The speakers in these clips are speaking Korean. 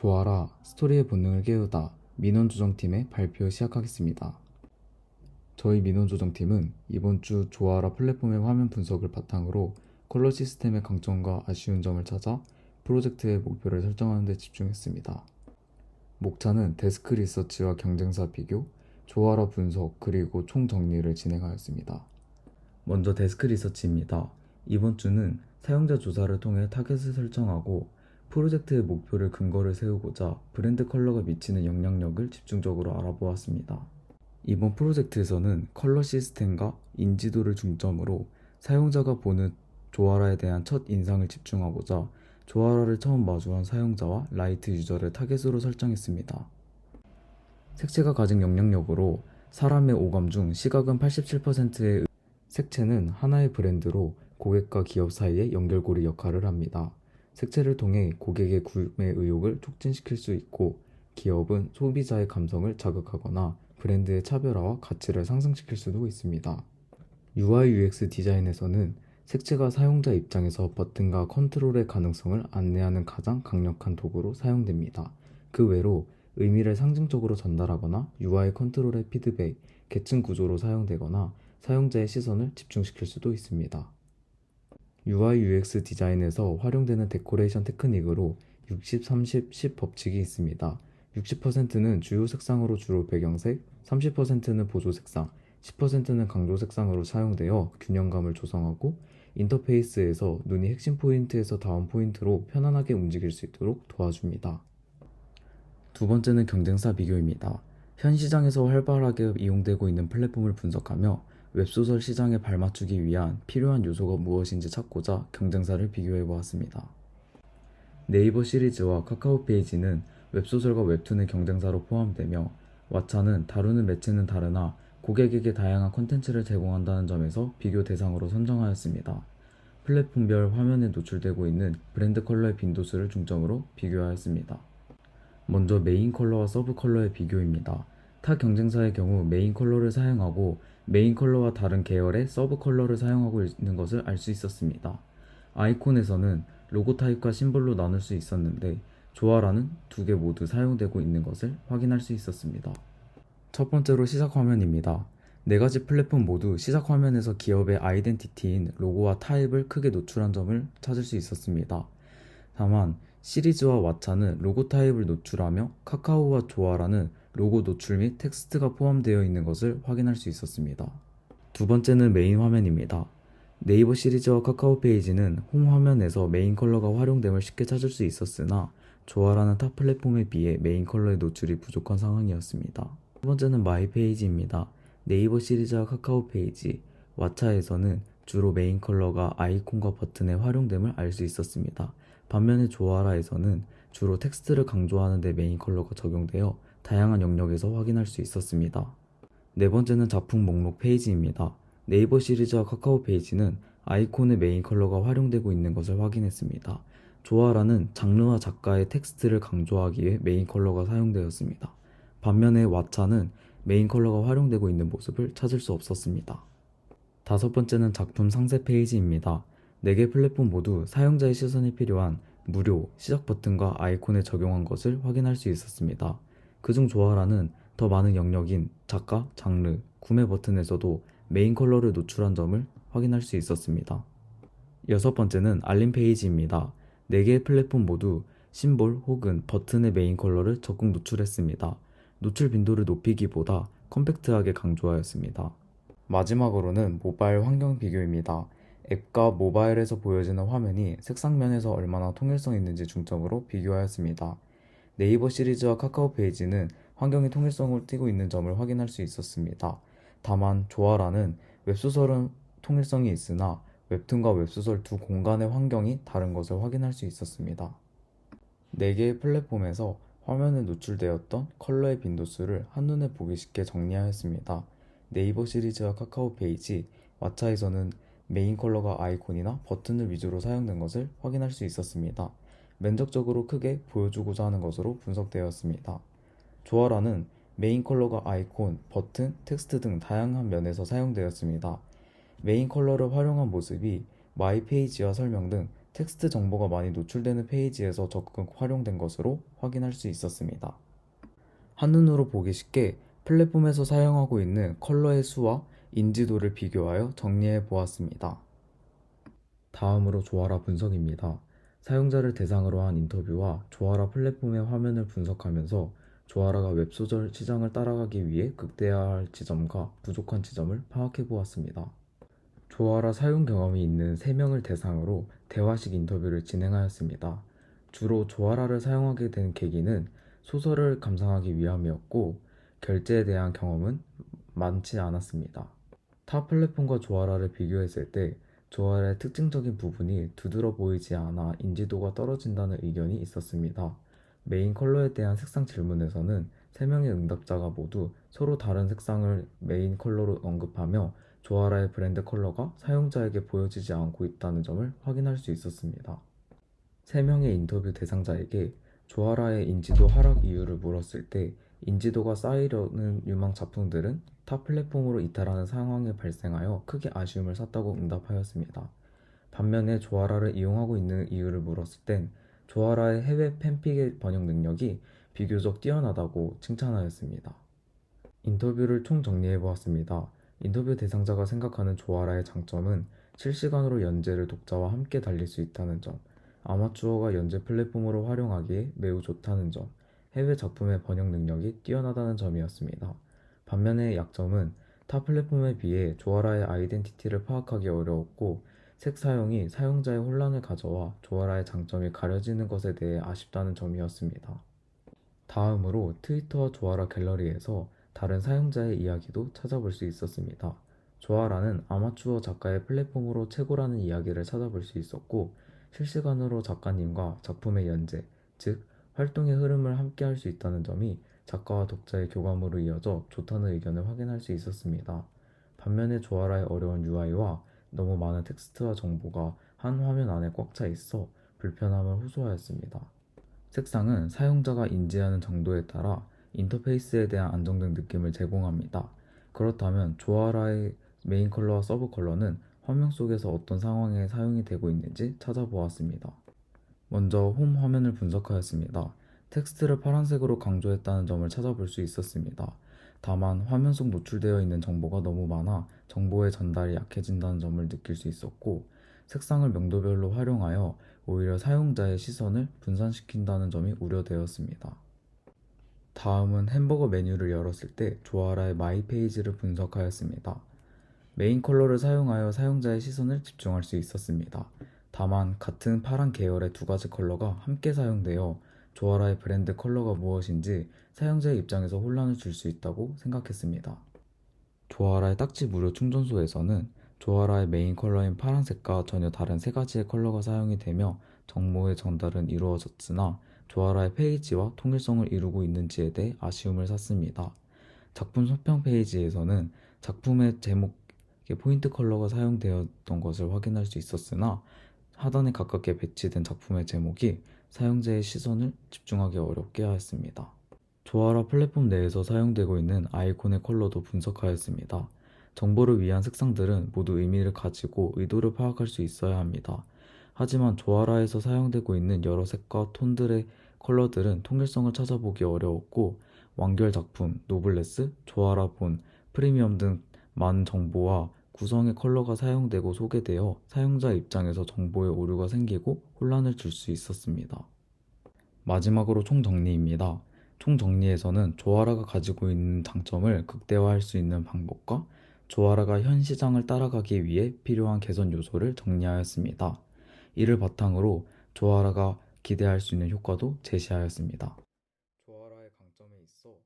조아라 스토리의 본능을 깨우다 민원조정팀의 발표 시작하겠습니다. 저희 민원조정팀은 이번 주 조아라 플랫폼의 화면 분석을 바탕으로 컬러 시스템의 강점과 아쉬운 점을 찾아 프로젝트의 목표를 설정하는 데 집중했습니다. 목차는 데스크 리서치와 경쟁사 비교, 조아라 분석 그리고 총정리를 진행하였습니다. 먼저 데스크 리서치입니다. 이번 주는 사용자 조사를 통해 타겟을 설정하고 프로젝트의 목표를 근거를 세우고자 브랜드 컬러가 미치는 영향력을 집중적으로 알아보았습니다. 이번 프로젝트에서는 컬러 시스템과 인지도를 중점으로 사용자가 보는 조아라에 대한 첫 인상을 집중하고자 조아라를 처음 마주한 사용자와 라이트 유저를 타겟으로 설정했습니다. 색채가 가진 영향력으로 사람의 오감 중 시각은 87%의 색채는 하나의 브랜드로 고객과 기업 사이의 연결고리 역할을 합니다. 색채를 통해 고객의 구매 의욕을 촉진시킬 수 있고 기업은 소비자의 감성을 자극하거나 브랜드의 차별화와 가치를 상승시킬 수도 있습니다. UI UX 디자인에서는 색채가 사용자 입장에서 버튼과 컨트롤의 가능성을 안내하는 가장 강력한 도구로 사용됩니다. 그 외로 의미를 상징적으로 전달하거나 UI 컨트롤의 피드백, 계층 구조로 사용되거나 사용자의 시선을 집중시킬 수도 있습니다. UI UX 디자인에서 활용되는 데코레이션 테크닉으로 60, 30, 10 법칙이 있습니다. 60%는 주요 색상으로 주로 배경색, 30%는 보조 색상, 10%는 강조 색상으로 사용되어 균형감을 조성하고 인터페이스에서 눈이 핵심 포인트에서 다음 포인트로 편안하게 움직일 수 있도록 도와줍니다. 두 번째는 경쟁사 비교입니다. 현 시장에서 활발하게 이용되고 있는 플랫폼을 분석하며 웹소설 시장에 발맞추기 위한 필요한 요소가 무엇인지 찾고자 경쟁사를 비교해 보았습니다. 네이버 시리즈와 카카오 페이지는 웹소설과 웹툰의 경쟁사로 포함되며 왓챠는 다루는 매체는 다르나 고객에게 다양한 콘텐츠를 제공한다는 점에서 비교 대상으로 선정하였습니다. 플랫폼별 화면에 노출되고 있는 브랜드 컬러의 빈도수를 중점으로 비교하였습니다. 먼저 메인 컬러와 서브 컬러의 비교입니다. 타 경쟁사의 경우 메인 컬러를 사용하고 메인 컬러와 다른 계열의 서브 컬러를 사용하고 있는 것을 알 수 있었습니다. 아이콘에서는 로고 타입과 심볼로 나눌 수 있었는데 조아라는 두 개 모두 사용되고 있는 것을 확인할 수 있었습니다. 첫 번째로 시작 화면입니다. 네 가지 플랫폼 모두 시작 화면에서 기업의 아이덴티티인 로고와 타입을 크게 노출한 점을 찾을 수 있었습니다. 다만 시리즈와 왓챠는 로고 타입을 노출하며 카카오와 조아라는 로고 노출 및 텍스트가 포함되어 있는 것을 확인할 수 있었습니다. 두 번째는 메인 화면입니다. 네이버 시리즈와 카카오 페이지는 홈 화면에서 메인 컬러가 활용됨을 쉽게 찾을 수 있었으나 조아라는 타 플랫폼에 비해 메인 컬러의 노출이 부족한 상황이었습니다. 세 번째는 마이 페이지입니다. 네이버 시리즈와 카카오 페이지, 왓챠에서는 주로 메인 컬러가 아이콘과 버튼에 활용됨을 알 수 있었습니다. 반면에 조아라에서는 주로 텍스트를 강조하는 데 메인 컬러가 적용되어 다양한 영역에서 확인할 수 있었습니다. 네 번째는 작품 목록 페이지입니다. 네이버 시리즈와 카카오 페이지는 아이콘의 메인 컬러가 활용되고 있는 것을 확인했습니다. 조아라는 장르와 작가의 텍스트를 강조하기 위해 메인 컬러가 사용되었습니다. 반면에 왓챠는 메인 컬러가 활용되고 있는 모습을 찾을 수 없었습니다. 다섯 번째는 작품 상세 페이지입니다. 4개 플랫폼 모두 사용자의 시선이 필요한 무료 시작 버튼과 아이콘에 적용한 것을 확인할 수 있었습니다. 그중 조아라는 더 많은 영역인 작가, 장르, 구매 버튼에서도 메인 컬러를 노출한 점을 확인할 수 있었습니다. 여섯 번째는 알림 페이지입니다. 4개의 플랫폼 모두 심볼 혹은 버튼의 메인 컬러를 적극 노출했습니다. 노출 빈도를 높이기보다 컴팩트하게 강조하였습니다. 마지막으로는 모바일 환경 비교입니다. 앱과 모바일에서 보여지는 화면이 색상면에서 얼마나 통일성 있는지 중점으로 비교하였습니다. 네이버 시리즈와 카카오 페이지는 환경의 통일성을 띠고 있는 점을 확인할 수 있었습니다. 다만 조아라는 웹소설은 통일성이 있으나 웹툰과 웹소설 두 공간의 환경이 다른 것을 확인할 수 있었습니다. 4개의 플랫폼에서 화면에 노출되었던 컬러의 빈도수를 한눈에 보기 쉽게 정리하였습니다. 네이버 시리즈와 카카오 페이지, 왓챠에서는 메인 컬러가 아이콘이나 버튼을 위주로 사용된 것을 확인할 수 있었습니다. 면적적으로 크게 보여주고자 하는 것으로 분석되었습니다. 조아라는 메인 컬러가 아이콘, 버튼, 텍스트 등 다양한 면에서 사용되었습니다. 메인 컬러를 활용한 모습이 마이 페이지와 설명 등 텍스트 정보가 많이 노출되는 페이지에서 적극 활용된 것으로 확인할 수 있었습니다. 한눈으로 보기 쉽게 플랫폼에서 사용하고 있는 컬러의 수와 인지도를 비교하여 정리해 보았습니다. 다음으로 조아라 분석입니다. 사용자를 대상으로 한 인터뷰와 조아라 플랫폼의 화면을 분석하면서 조아라가 웹소설 시장을 따라가기 위해 극대화할 지점과 부족한 지점을 파악해 보았습니다. 조아라 사용 경험이 있는 3명을 대상으로 대화식 인터뷰를 진행하였습니다. 주로 조아라를 사용하게 된 계기는 소설을 감상하기 위함이었고, 결제에 대한 경험은 많지 않았습니다. 타 플랫폼과 조아라를 비교했을 때 조아라의 특징적인 부분이 두드러 보이지 않아 인지도가 떨어진다는 의견이 있었습니다. 메인 컬러에 대한 색상 질문에서는 3명의 응답자가 모두 서로 다른 색상을 메인 컬러로 언급하며 조아라의 브랜드 컬러가 사용자에게 보여지지 않고 있다는 점을 확인할 수 있었습니다. 3명의 인터뷰 대상자에게 조아라의 인지도 하락 이유를 물었을 때 인지도가 쌓이려는 유망 작품들은 타 플랫폼으로 이탈하는 상황이 발생하여 크게 아쉬움을 샀다고 응답하였습니다. 반면에 조아라를 이용하고 있는 이유를 물었을 땐 조아라의 해외 팬픽의 번역 능력이 비교적 뛰어나다고 칭찬하였습니다. 인터뷰를 총정리해 보았습니다. 인터뷰 대상자가 생각하는 조아라의 장점은 실시간으로 연재를 독자와 함께 달릴 수 있다는 점, 아마추어가 연재 플랫폼으로 활용하기에 매우 좋다는 점, 해외 작품의 번역 능력이 뛰어나다는 점이었습니다. 반면에 약점은 타 플랫폼에 비해 조아라의 아이덴티티를 파악하기 어려웠고, 색 사용이 사용자의 혼란을 가져와 조아라의 장점이 가려지는 것에 대해 아쉽다는 점이었습니다. 다음으로 트위터와 조아라 갤러리에서 다른 사용자의 이야기도 찾아볼 수 있었습니다. 조아라는 아마추어 작가의 플랫폼으로 최고라는 이야기를 찾아볼 수 있었고, 실시간으로 작가님과 작품의 연재, 즉 활동의 흐름을 함께 할 수 있다는 점이 작가와 독자의 교감으로 이어져 좋다는 의견을 확인할 수 있었습니다. 반면에 조아라의 어려운 UI와 너무 많은 텍스트와 정보가 한 화면 안에 꽉 차 있어 불편함을 호소하였습니다. 색상은 사용자가 인지하는 정도에 따라 인터페이스에 대한 안정된 느낌을 제공합니다. 그렇다면 조아라의 메인 컬러와 서브 컬러는 화면 속에서 어떤 상황에 사용이 되고 있는지 찾아보았습니다. 먼저 홈 화면을 분석하였습니다. 텍스트를 파란색으로 강조했다는 점을 찾아볼 수 있었습니다. 다만 화면 속 노출되어 있는 정보가 너무 많아 정보의 전달이 약해진다는 점을 느낄 수 있었고, 색상을 명도별로 활용하여 오히려 사용자의 시선을 분산시킨다는 점이 우려되었습니다. 다음은 햄버거 메뉴를 열었을 때 조아라의 마이 페이지를 분석하였습니다. 메인 컬러를 사용하여 사용자의 시선을 집중할 수 있었습니다. 다만 같은 파란 계열의 2가지 컬러가 함께 사용되어 조아라의 브랜드 컬러가 무엇인지 사용자의 입장에서 혼란을 줄 수 있다고 생각했습니다. 조아라의 딱지 무료 충전소에서는 조아라의 메인 컬러인 파란색과 전혀 다른 3가지의 컬러가 사용이 되며 정보의 전달은 이루어졌으나 조아라의 페이지와 통일성을 이루고 있는지에 대해 아쉬움을 샀습니다. 작품 소평 페이지에서는 작품의 제목에 포인트 컬러가 사용되었던 것을 확인할 수 있었으나 하단에 가깝게 배치된 작품의 제목이 사용자의 시선을 집중하기 어렵게 하였습니다. 조아라 플랫폼 내에서 사용되고 있는 아이콘의 컬러도 분석하였습니다. 정보를 위한 색상들은 모두 의미를 가지고 의도를 파악할 수 있어야 합니다. 하지만 조아라에서 사용되고 있는 여러 색과 톤들의 컬러들은 통일성을 찾아보기 어려웠고, 완결 작품, 노블레스, 조아라 본, 프리미엄 등 많은 정보와 구성의 컬러가 사용되고 소개되어 사용자 입장에서 정보에 오류가 생기고 혼란을 줄 수 있었습니다. 마지막으로 총정리입니다. 총정리에서는 조아라가 가지고 있는 장점을 극대화할 수 있는 방법과 조아라가 현 시장을 따라가기 위해 필요한 개선 요소를 정리하였습니다. 이를 바탕으로 조아라가 기대할 수 있는 효과도 제시하였습니다. 조아라의 강점에 있어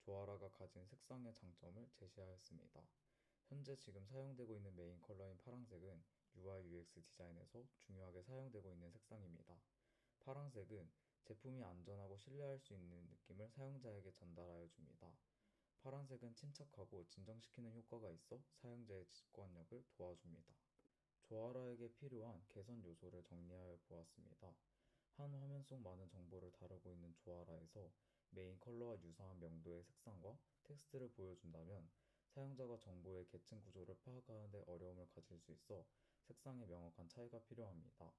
조아라가 가진 색상의 장점을 제시하였습니다. 현재 지금 사용되고 있는 메인 컬러인 파란색은 UI UX 디자인에서 중요하게 사용되고 있는 색상입니다. 파란색은 제품이 안전하고 신뢰할 수 있는 느낌을 사용자에게 전달하여 줍니다. 파란색은 침착하고 진정시키는 효과가 있어 사용자의 직관력을 도와줍니다. 조아라에게 필요한 개선 요소를 정리하여 보았습니다. 한 화면 속 많은 정보를 다루고 있는 조아라에서 메인 컬러와 유사한 명도의 색상과 텍스트를 보여준다면 사용자가 정보의 계층 구조를 파악하는 데 어려움을 가질 수 있어 색상의 명확한 차이가 필요합니다.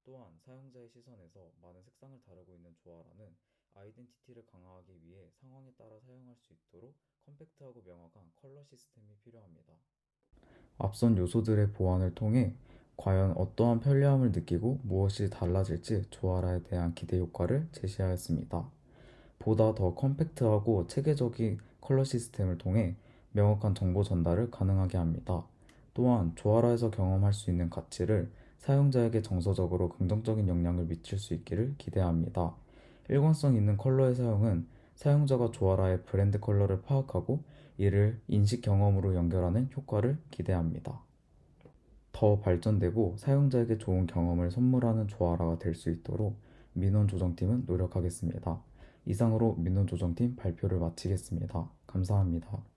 또한 사용자의 시선에서 많은 색상을 다루고 있는 조화라는 아이덴티티를 강화하기 위해 상황에 따라 사용할 수 있도록 컴팩트하고 명확한 컬러 시스템이 필요합니다. 앞선 요소들의 보완을 통해 과연 어떠한 편리함을 느끼고 무엇이 달라질지 조아라에 대한 기대 효과를 제시하였습니다. 보다 더 컴팩트하고 체계적인 컬러 시스템을 통해 명확한 정보 전달을 가능하게 합니다. 또한 조아라에서 경험할 수 있는 가치를 사용자에게 정서적으로 긍정적인 영향을 미칠 수 있기를 기대합니다. 일관성 있는 컬러의 사용은 사용자가 조아라의 브랜드 컬러를 파악하고 이를 인식 경험으로 연결하는 효과를 기대합니다. 더 발전되고 사용자에게 좋은 경험을 선물하는 조아라가 될 수 있도록 민원 조정팀은 노력하겠습니다. 이상으로 민원 조정팀 발표를 마치겠습니다. 감사합니다.